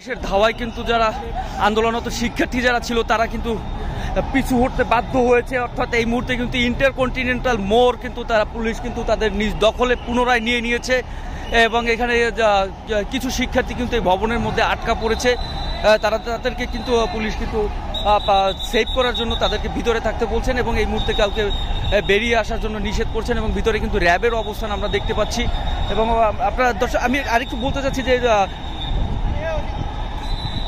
দেশের ধাওয়ায় কিন্তু যারা আন্দোলনরত শিক্ষার্থী যারা ছিল তারা কিন্তু পিছু হটতে বাধ্য হয়েছে। অর্থাৎ এই মুহূর্তে কিন্তু ইন্টারকন্টিনেন্টাল মোড় কিন্তু তারা পুলিশ কিন্তু তাদের নিজ দখলে পুনরায় নিয়ে নিয়েছে এবং এখানে কিছু শিক্ষার্থী কিন্তু এই ভবনের মধ্যে আটকা পড়েছে। তাদেরকে কিন্তু পুলিশ কিন্তু সেভ করার জন্য তাদেরকে ভিতরে থাকতে বলছেন এবং এই মুহূর্তে কাউকে বেরিয়ে আসার জন্য নিষেধ করছেন এবং ভিতরে কিন্তু র্যাবের অবস্থান আমরা দেখতে পাচ্ছি। এবং আপনারা দর্শক, আমি আরেকটু বলতে চাচ্ছি যে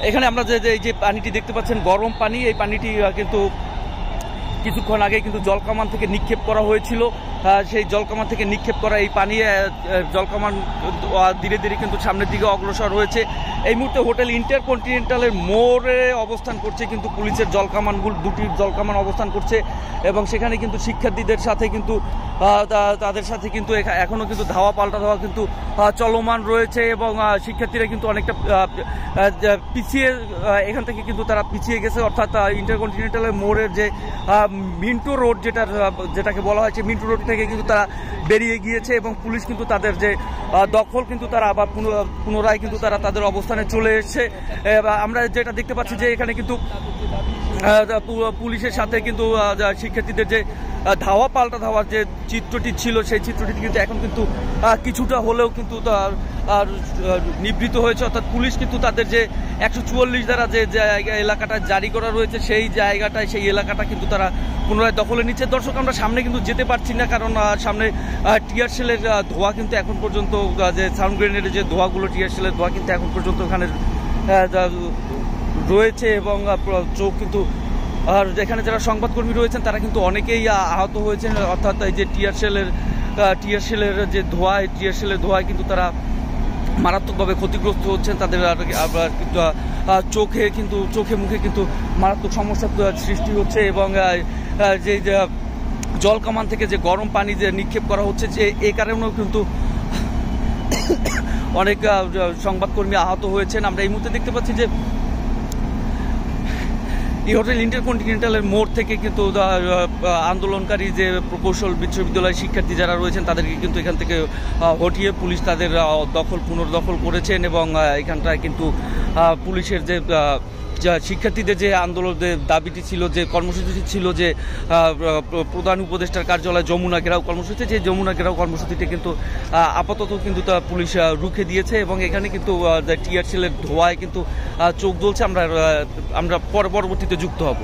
এখানে আমরা যে পানিটি দেখতে পাচ্ছেন গরম পানি, এই পানিটি কিন্তু কিছুক্ষণ আগে কিন্তু জলকামান থেকে নিক্ষেপ করা হয়েছিল। সেই জলকামান থেকে নিক্ষেপ করা এই পানি জলকামান ধীরে ধীরে কিন্তু সামনের দিকে অগ্রসর হয়েছে। এই মুহূর্তে হোটেল ইন্টারকন্টিনেন্টালের মোড়ে অবস্থান করছে কিন্তু পুলিশের জলকামানগুলো, দুটি জলকামান অবস্থান করছে এবং সেখানে কিন্তু শিক্ষার্থীদের সাথে কিন্তু তাদের সাথে কিন্তু এখনও কিন্তু ধাওয়া পাল্টা ধাওয়া কিন্তু চলমান রয়েছে এবং শিক্ষার্থীরা কিন্তু অনেকটা পিছিয়ে এখান থেকে কিন্তু তারা পিছিয়ে গেছে। অর্থাৎ ইন্টারকন্টিনেন্টালের মোড়ের যে মিন্টু রোড যেটাকে বলা হয়েছে, মিন্টু রোড থেকে কিন্তু তারা বেরিয়ে গিয়েছে এবং পুলিশ কিন্তু তাদের যে দখল কিন্তু তারা আবার পুনরায় কিন্তু তারা তাদের অবস্থানে চলে এসছে। আমরা যেটা দেখতে পাচ্ছি যে এখানে কিন্তু পুলিশের সাথে কিন্তু শিক্ষার্থীদের যে ধাওয়া পাল্টা ধাওয়ার যে চিত্রটি ছিল সেই চিত্রটি কিন্তু এখন কিন্তু কিছুটা হলেও কিন্তু নিবৃত হয়েছে। অর্থাৎ পুলিশ কিন্তু তাদের যে 144 দ্বারা যে এলাকাটা জারি করা রয়েছে সেই জায়গাটায় সেই এলাকাটা কিন্তু তারা পুনরায় দখলে নিচ্ছে। দর্শক, আমরা সামনে কিন্তু যেতে পারছি না কারণ সামনে টিয়ার সেলের ধোঁয়া কিন্তু এখন পর্যন্ত, যে সাউন্ড গ্রেনেডের যে ধোঁয়াগুলো, টিয়ার সেলের ধোঁয়া কিন্তু এখন পর্যন্ত ওখানে রয়েছে এবং চোখ কিন্তু, আর এখানে যারা সংবাদকর্মী রয়েছেন তারা কিন্তু অনেকেই আহত হয়েছেন। অর্থাৎ এই যে টিয়ার সেলের যে ধোঁয়া, টিয়ার সেলের ধোঁয়ায় কিন্তু তারা মারাত্মকভাবে ক্ষতিগ্রস্ত হচ্ছেন। তাদের আবার চোখে মুখে কিন্তু মারাত্মক সমস্যার সৃষ্টি হচ্ছে এবং যে জলকামান থেকে যে গরম পানি যে নিক্ষেপ করা হচ্ছে, যে এই কারণেও কিন্তু অনেক সংবাদকর্মী আহত হয়েছেন। আমরা এই মুহূর্তে দেখতে পাচ্ছি যে এই হোটেল ইন্টারকন্টিনেন্টালের মোড় থেকে কিন্তু আন্দোলনকারী যে প্রকৌশল বিশ্ববিদ্যালয়ের শিক্ষার্থী যারা রয়েছেন তাদেরকে কিন্তু এখান থেকে হটিয়ে পুলিশ তাদের পুনর্দখল করেছেন এবং এখানটায় কিন্তু পুলিশের যে শিক্ষার্থীদের যে আন্দোলনের দাবিটি ছিল, যে কর্মসূচি ছিল, যে প্রধান উপদেষ্টার কার্যালয় যমুনা ঘেরাও কর্মসূচি, যে যমুনা ঘেরাও কর্মসূচিটি কিন্তু আপাতত কিন্তু পুলিশ রুখে দিয়েছে এবং এখানে কিন্তু টিয়ার সেলের ধোঁয়ায় কিন্তু চোখ জ্বলছে। আমরা পরবর্তীতে যুক্ত হব।